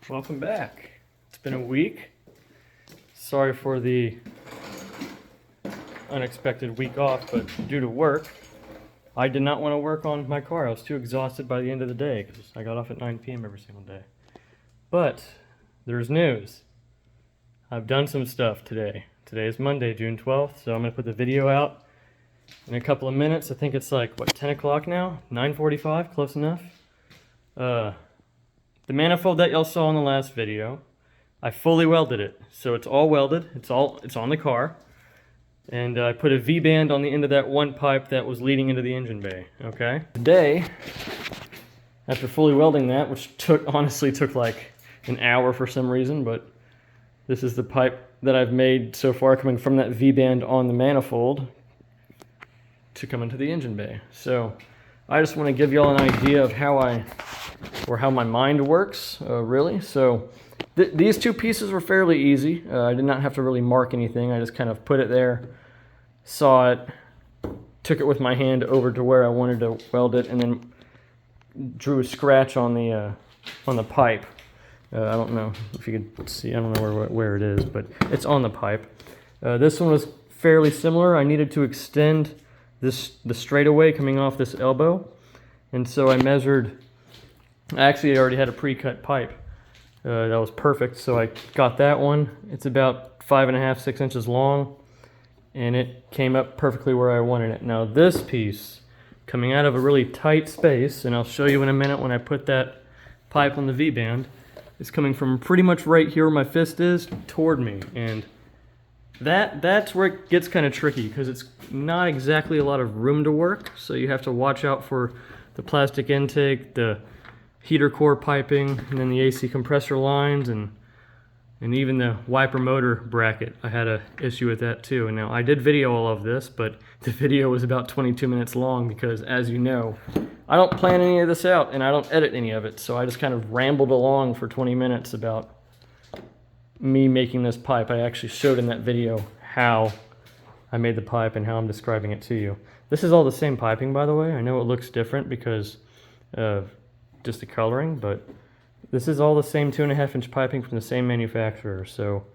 Welcome back. It's been a week. Sorry for the unexpected week off, but due to work, I did not want to work on my car. I was too exhausted by the end of the day because I got off at 9 p.m. every single day. But there's news. I've done some stuff today. Today is Monday, June 12th, so I'm going to put the video out in a couple of minutes. I think it's like, what, 10 o'clock now? 9:45, close enough. The manifold that y'all saw in the last video, I fully welded it. So it's all welded, it's on the car. And I put a V-band on the end of that one pipe that was leading into the engine bay, okay? Today, after fully welding that, which honestly took like an hour for some reason, but this is the pipe that I've made so far coming from that V-band on the manifold to come into the engine bay. So I just want to give y'all an idea of how my mind works, really. So these two pieces were fairly easy. I did not have to really mark anything. I just kind of put it there, saw it, took it with my hand over to where I wanted to weld it, and then drew a scratch on the pipe. I don't know if you could see. I don't know where it is, but it's on the pipe. This one was fairly similar. I needed to extend the straightaway coming off this elbow, and so I measured. Actually, I already had a pre-cut pipe that was perfect, so I got that one. It's about 5.5, 6 inches long, and it came up perfectly where I wanted it. Now this piece, coming out of a really tight space, and I'll show you in a minute when I put that pipe on the V-band, is coming from pretty much right here where my fist is toward me, and that's where it gets kind of tricky because it's not exactly a lot of room to work, so you have to watch out for the plastic intake, the heater core piping, and then the AC compressor lines, and even the wiper motor bracket. I had an issue with that too. And now I did video all of this, but the video was about 22 minutes long because, as you know, I don't plan any of this out and I don't edit any of it. So I just kind of rambled along for 20 minutes about me making this pipe. I actually showed in that video how I made the pipe and how I'm describing it to you. This is all the same piping, by the way. I know it looks different because of just the coloring, but this is all the same 2.5 inch piping from the same manufacturer. So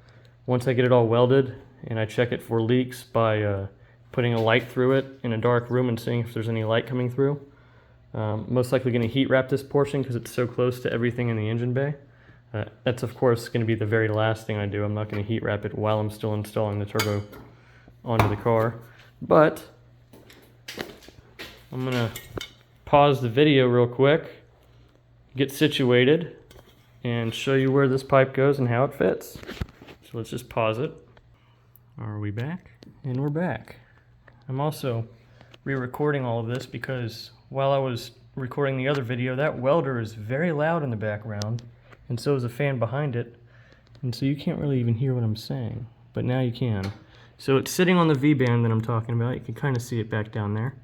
once I get it all welded and I check it for leaks by putting a light through it in a dark room and seeing if there's any light coming through, most likely going to heat wrap this portion because it's so close to everything in the engine bay. That's of course going to be the very last thing I do. I'm not going to heat wrap it while I'm still installing the turbo onto the car, but I'm going to pause the video real quick, get situated, and show you where this pipe goes and how it fits. So let's just pause it. Are we back? And we're back. I'm also re-recording all of this because while I was recording the other video, that welder is very loud in the background, and so is the fan behind it, and so you can't really even hear what I'm saying, but now you can. So it's sitting on the V-band that I'm talking about. You can kind of see it back down there.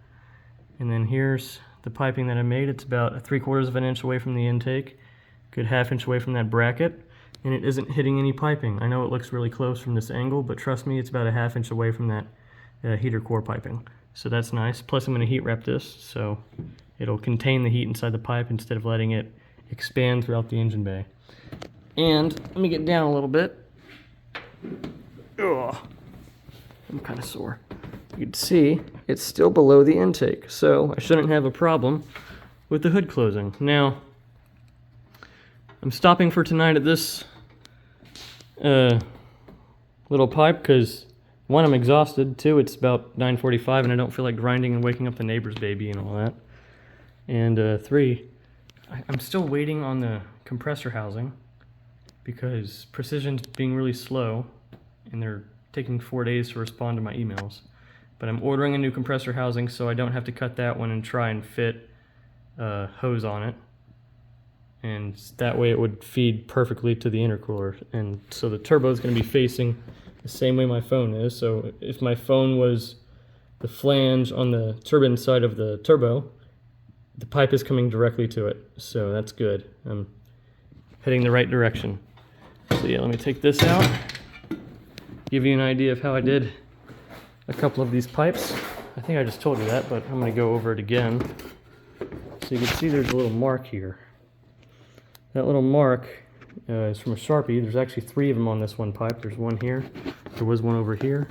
And then here's the piping that I made. It's about 3/4 of an inch away from the intake, good 1/2 inch away from that bracket, and it isn't hitting any piping. I know it looks really close from this angle, but trust me, it's about 1/2 inch away from that heater core piping. So that's nice. Plus I'm going to heat wrap this so it'll contain the heat inside the pipe instead of letting it expand throughout the engine bay. And let me get down a little bit. Ugh, I'm kind of sore. You can see it's still below the intake, so I shouldn't have a problem with the hood closing. Now, I'm stopping for tonight at this little pipe because, one, I'm exhausted, two, it's about 9:45 and I don't feel like grinding and waking up the neighbor's baby and all that, and three, I'm still waiting on the compressor housing because Precision's being really slow and they're taking 4 days to respond to my emails. But I'm ordering a new compressor housing so I don't have to cut that one and try and fit a hose on it. And that way it would feed perfectly to the intercooler. And so the turbo is going to be facing the same way my phone is. So if my phone was the flange on the turbine side of the turbo, the pipe is coming directly to it. So that's good. I'm heading the right direction. So yeah, let me take this out, give you an idea of how I did a couple of these pipes. I think I just told you that, but I'm going to go over it again. So you can see there's a little mark here. That little mark is from a Sharpie. There's actually 3 of them on this one pipe. There's one here, there was one over here,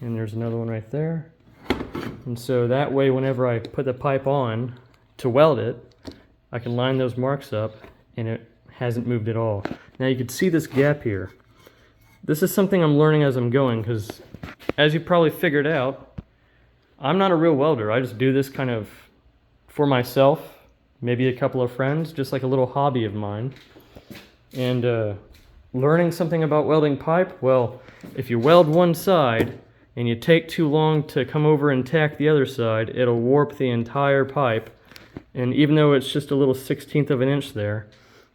and there's another one right there. And so that way, whenever I put the pipe on to weld it, I can line those marks up and it hasn't moved at all. Now you can see this gap here. This is something I'm learning as I'm going, because as you probably figured out, I'm not a real welder. I just do this kind of for myself, maybe a couple of friends, just like a little hobby of mine. And learning something about welding pipe, well, if you weld one side and you take too long to come over and tack the other side, it'll warp the entire pipe. And even though it's just a little 1/16 of an inch there,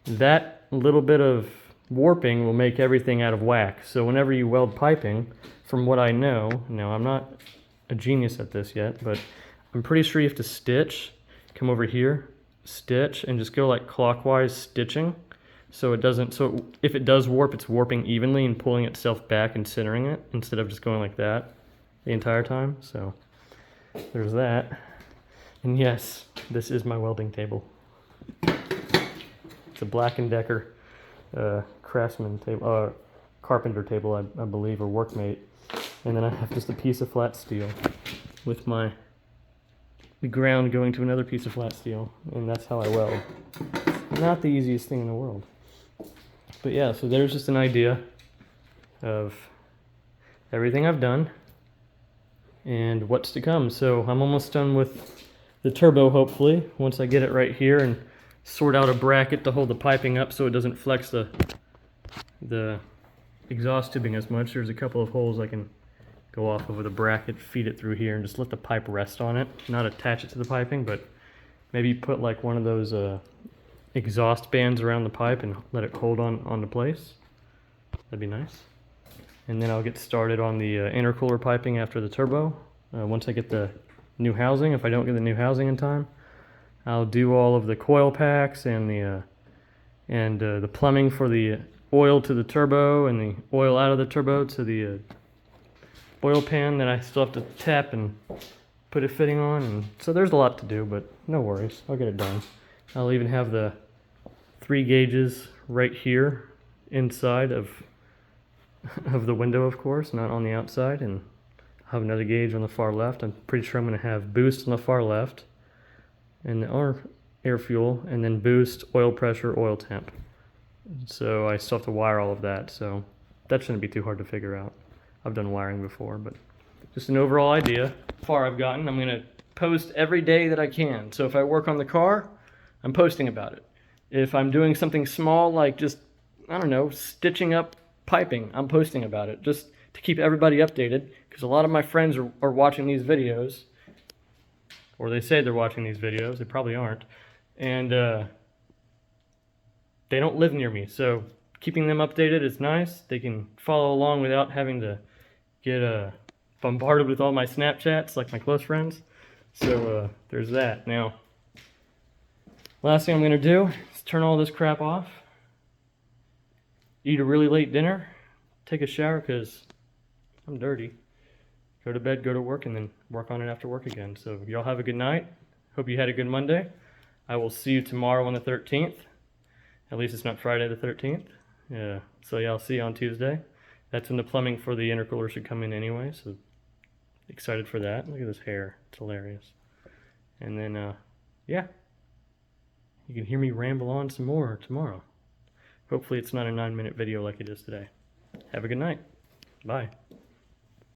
that little bit of warping will make everything out of whack. So whenever you weld piping, from what I know, now I'm not a genius at this yet, but I'm pretty sure you have to stitch, come over here, stitch, and just go like clockwise stitching. So it doesn't, so if it does warp, it's warping evenly and pulling itself back and centering it instead of just going like that the entire time. So there's that. And yes, this is my welding table. It's a Black & Decker craftsman table, carpenter table, I believe, or workmate. And then I have just a piece of flat steel with the ground going to another piece of flat steel, and that's how I weld. Not the easiest thing in the world. But yeah, so there's just an idea of everything I've done and what's to come. So I'm almost done with the turbo, hopefully, once I get it right here and sort out a bracket to hold the piping up so it doesn't flex the exhaust tubing as much. There's a couple of holes I can go off of with a bracket, feed it through here, and just let the pipe rest on it. Not attach it to the piping, but maybe put like one of those exhaust bands around the pipe and let it hold onto place. That'd be nice. And then I'll get started on the intercooler piping after the turbo. Once I get the new housing, if I don't get the new housing in time, I'll do all of the coil packs and the plumbing for the oil to the turbo and the oil out of the turbo to the oil pan that I still have to tap and put a fitting on. And so there's a lot to do, but no worries, I'll get it done. I'll even have the 3 gauges right here inside of the window, of course, not on the outside, and I'll have another gauge on the far left. I'm pretty sure I'm going to have boost on the far left and air fuel, and then boost, oil pressure, oil temp. So I still have to wire all of that, so that shouldn't be too hard to figure out. I've done wiring before, but just an overall idea. How far I've gotten. I'm going to post every day that I can. So if I work on the car, I'm posting about it. If I'm doing something small like just, I don't know, stitching up piping, I'm posting about it just to keep everybody updated, because a lot of my friends are watching these videos, or they say they're watching these videos. They probably aren't, and they don't live near me, so keeping them updated is nice. They can follow along without having to get bombarded with all my Snapchats like my close friends. So there's that. Now, last thing I'm going to do is turn all this crap off, eat a really late dinner, take a shower because I'm dirty, go to bed, go to work, and then work on it after work again. So y'all have a good night. Hope you had a good Monday. I will see you tomorrow on the 13th. At least it's not Friday the 13th. Yeah. So yeah, I'll see you on Tuesday. That's when the plumbing for the intercooler should come in anyway, so excited for that. Look at this hair. It's hilarious. And then, yeah. You can hear me ramble on some more tomorrow. Hopefully it's not a 9-minute video like it is today. Have a good night. Bye.